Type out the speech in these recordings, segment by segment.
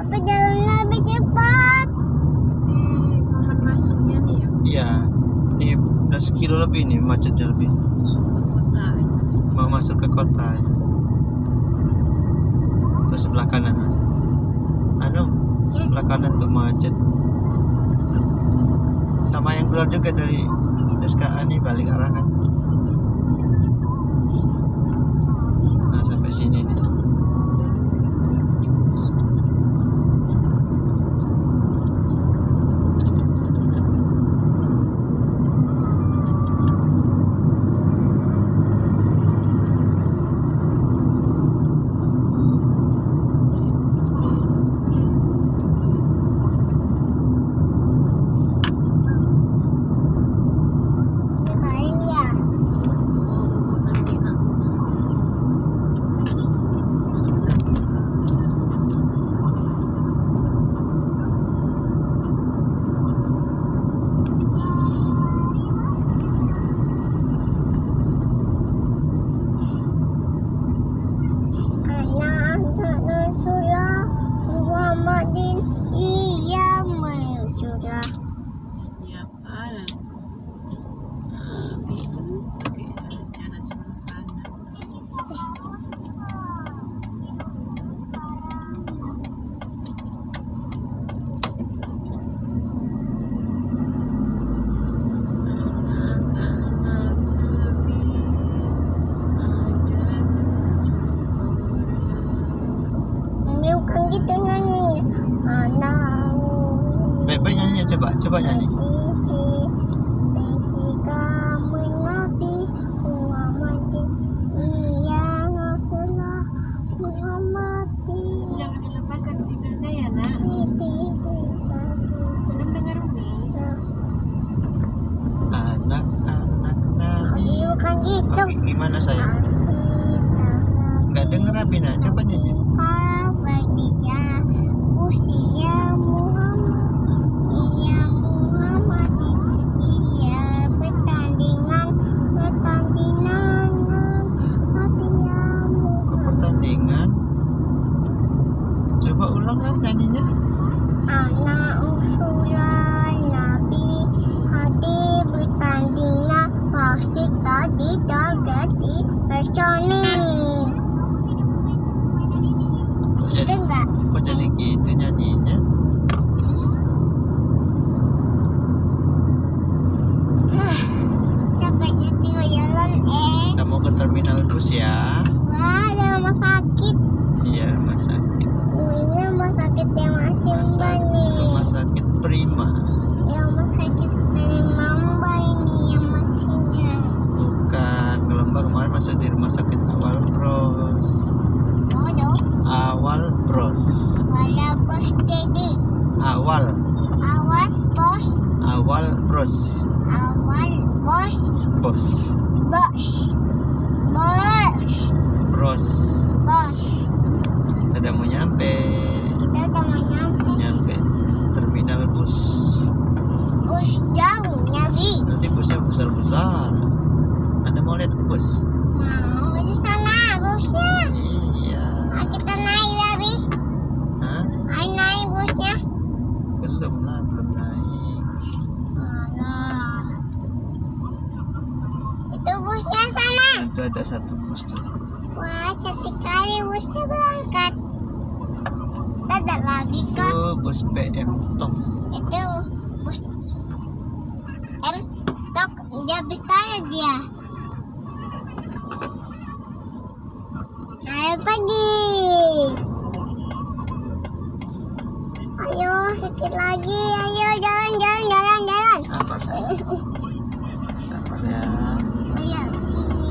Apa jalannya lebih cepat? Ini momen masuknya nih ya. Iya, ini udah sekilo lebih nih macetnya lebih. Nah, Mau masuk ke kota. Terus sebelah kanan. Anu, sebelah kanan tuh macet. Sama yang keluar juga dari SKA nih balik arah kan. Nah sampai sini nih. Main ya. nanti nak. Anak Rasulullah Muhammadin iya sudah. Ini apa lah? Oke, rencana sebelah kanan. Anak-anak Nabi ada 7 orang. Ini bukan gitu nyanyinya. Anak Baik-baik nyanyinya coba nyanyi. TV kamu Nabi Muhammadin iya Rasulullah Muhammadin. Jangan dilepas aktifnya ya nak. Belum dengar Umi. Anak-anak Nabi. Bukan gitu. Oke, gimana sayang? Nggak denger Abina, coba nyanyi. Dia usia Muhammad iya Muhammadin iya pertandingan hatinya Ke pertandingan. Coba ulang lah nyanyinya. anak usulan Nabi hati bertandingan pasti tadi terjadi personi. Kok Itu enggak? jadi gitu nyanyinya? Capeknya tinggal jalan Kita mau ke terminal bus ya. Wah ada rumah sakit. Iya, rumah sakit. Ini rumah sakit yang masih mbak nih. Rumah sakit Prima. Yang rumah sakit dari Mamba ini yang masihnya. Bukan, kalau Mbak kemarin masuk di rumah sakit Awal Bros. Bodoh. Awal Bros. Wala bos jadi. Awal Bos. Bros. Awal bos. Bos. Bos. Bros. Bos. Kita udah mau nyampe. Kita udah mau nyampe. Terminal bus. Bus jauh nyari. Nanti busnya besar-besar. Anda mau lihat bus? Mau di sana busnya. Iya. Ah, kita naik Babi. Hah? Ayo naik busnya. Belum naik. Alah. Itu busnya sana. Itu ada satu bus tuh. Wah, cantik kali busnya berangkat. Ada lagi kan? Itu bus PM Tok. Itu bus Tok dia habis tanya dia. Ayo pergi. Ayo sedikit lagi. Ayo jalan. Apa sih? Sabar ya. Ayo sini.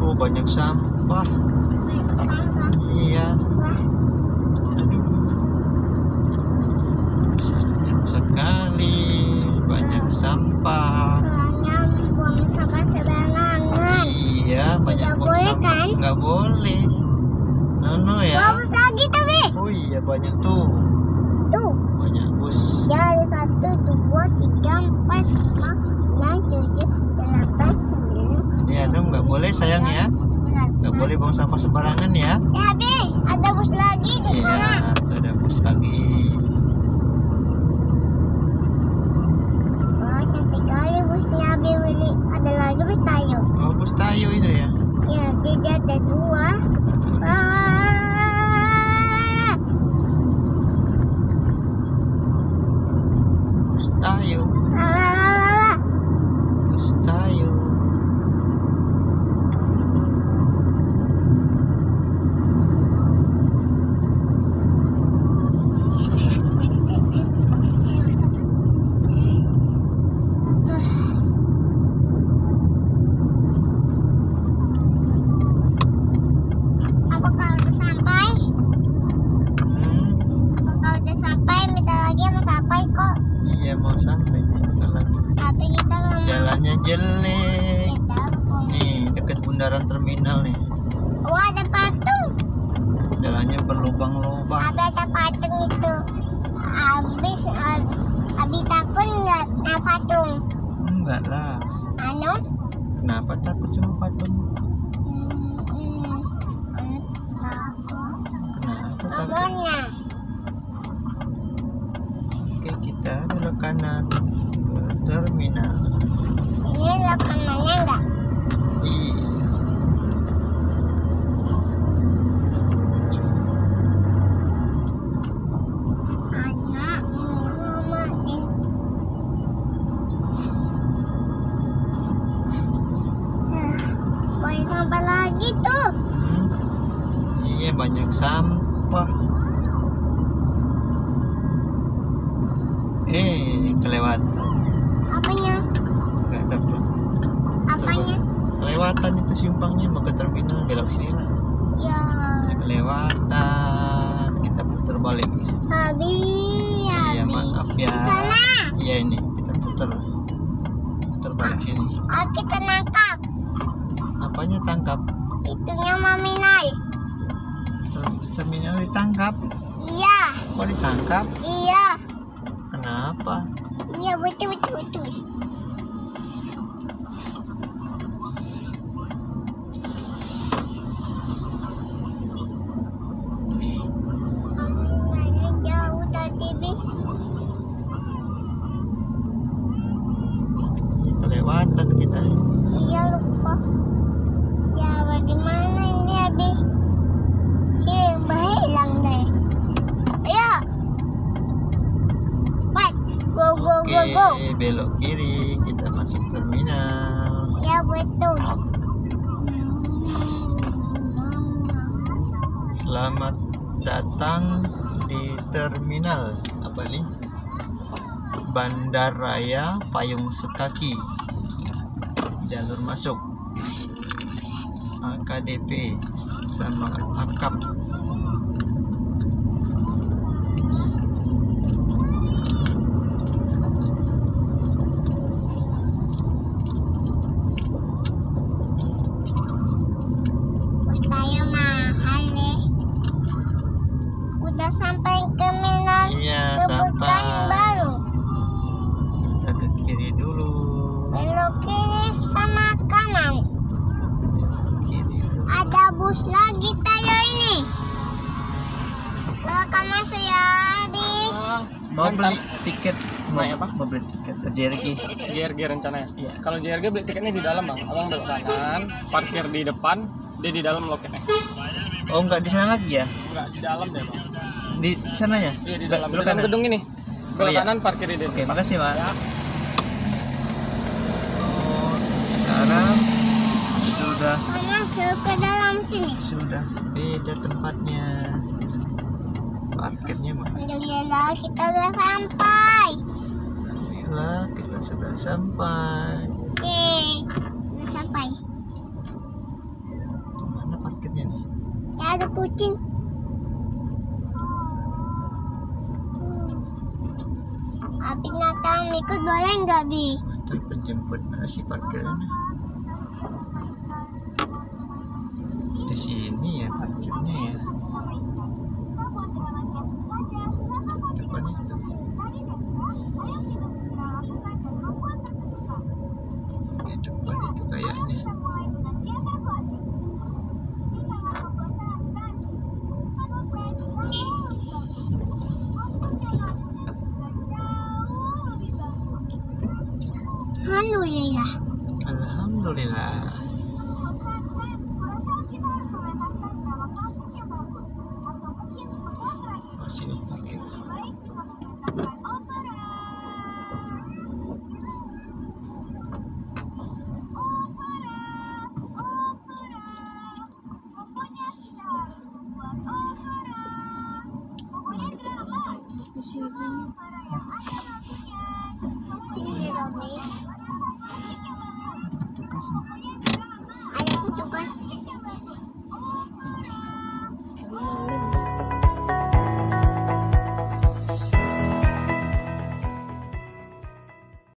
Oh, banyak sampah. Banyak sampah. Iya. Wah, Aduh. Banyak sekali. Banyak sampah. soalnya buang sampah sembarangan. Iya, banyak Tidak buang boleh, sampah. kan? Nggak boleh. Nono ya. Wah, bus lagi tuh, Bi. Oh iya banyak tuh. Tuh. Banyak bus. Ya, ada 1, 2, 3, 4, 5, 6, 7, 8, 9. Ya, Adam nggak boleh sayang ya. Nggak boleh buang sampah sembarangan ya. Ya, Bi. Ada bus lagi di Iya, sana. tuh ada bus lagi. Wah, cantik kali busnya, Bi. Ini ada lagi bus tayo. Oh, bus tayo itu ya. Ya, dia ada 2. Ah. Bus tayo. Ah. Bus tayo. Apakah udah sampai? Hmm, Apakah udah sampai? Bentar lagi mau sampai kok. iya mau sampai sebentar lagi. Tapi kita mau Jalannya jelek. kita mau- Nih, dekat bundaran terminal nih. Wah, ada patung. Jalannya berlubang-lubang. Ada patung itu. Abi takut nggak nah patung? Enggak lah. Anu? Kenapa takut sama patung? Takut. Kenapa takut? Nomornya. Oke, kita belok kanan ke terminal. Ini lokanannya enggak? Iya. Anak Muhammadin. Boleh sampai lagi tuh. Iya banyak sampah. Kelewatan. Apanya? Nggak dapat. Apanya? Kelewatan itu simpangnya mau ke terminal belok sini lah. Ya. Kelewatan. Kita putar balik. Abi. Iya maaf ya. Di sana. Iya ini kita putar balik sini. Kita nangkap. Apanya tangkap? Itunya Maminal. Terminal ditangkap. Iya. Kok ditangkap? Iya. Kenapa? Iya, betul. Maminalnya jauh tadi, Bi. Kelewatan kita. Iya, lupa. Ya, bagaimana ini, Abi? Hilang deh. Ayo. Pat, go. Oke, belok kiri kita masuk terminal. Ya, betul. Selamat datang di terminal apa nih? Bandaraya Payung Sekaki. Jalur masuk AKDP sama AKAP. Bus tayo mahal nih. Udah sampai ke Minang. Iya, Ke Bukan sampai. baru. Kita ke kiri dulu. Belok kiri sama kanan. Kiri dulu. Ada bus lagi tayo ini. Silakan masuk ya, Abi. Mau beli tiket? Naik apa? Mau beli tiket JRG. JRG rencananya. Iya. Kalau JRG beli tiketnya di dalam bang, abang belok kanan, parkir di depan, dia di dalam loketnya. Oh enggak di sana lagi ya? Enggak di dalam deh bang. Di sana ya? Iya di dalam. Di Belok dalam kanan. gedung ini. Belok iya. kanan parkir di Oke, depan. makasih Mas. Ya. Oh, sekarang sudah Masuk ke dalam sini. beda tempatnya. Parkirnya mah. Alhamdulillah kita udah sampai. Alhamdulillah kita sudah sampai. Yeay, udah sampai. Mana parkirnya nih? Ya ada kucing. Abi Nathan ikut boleh nggak, Bi? Itu penjemput mana sih parkirnya? Di sini ya parkirnya ya. Depan itu. Di depan itu kayaknya. Alhamdulillah. Alhamdulillah. Oh, sini parkir. Itu sih ini. Ini Romi. Tugas nih. Ada petugas.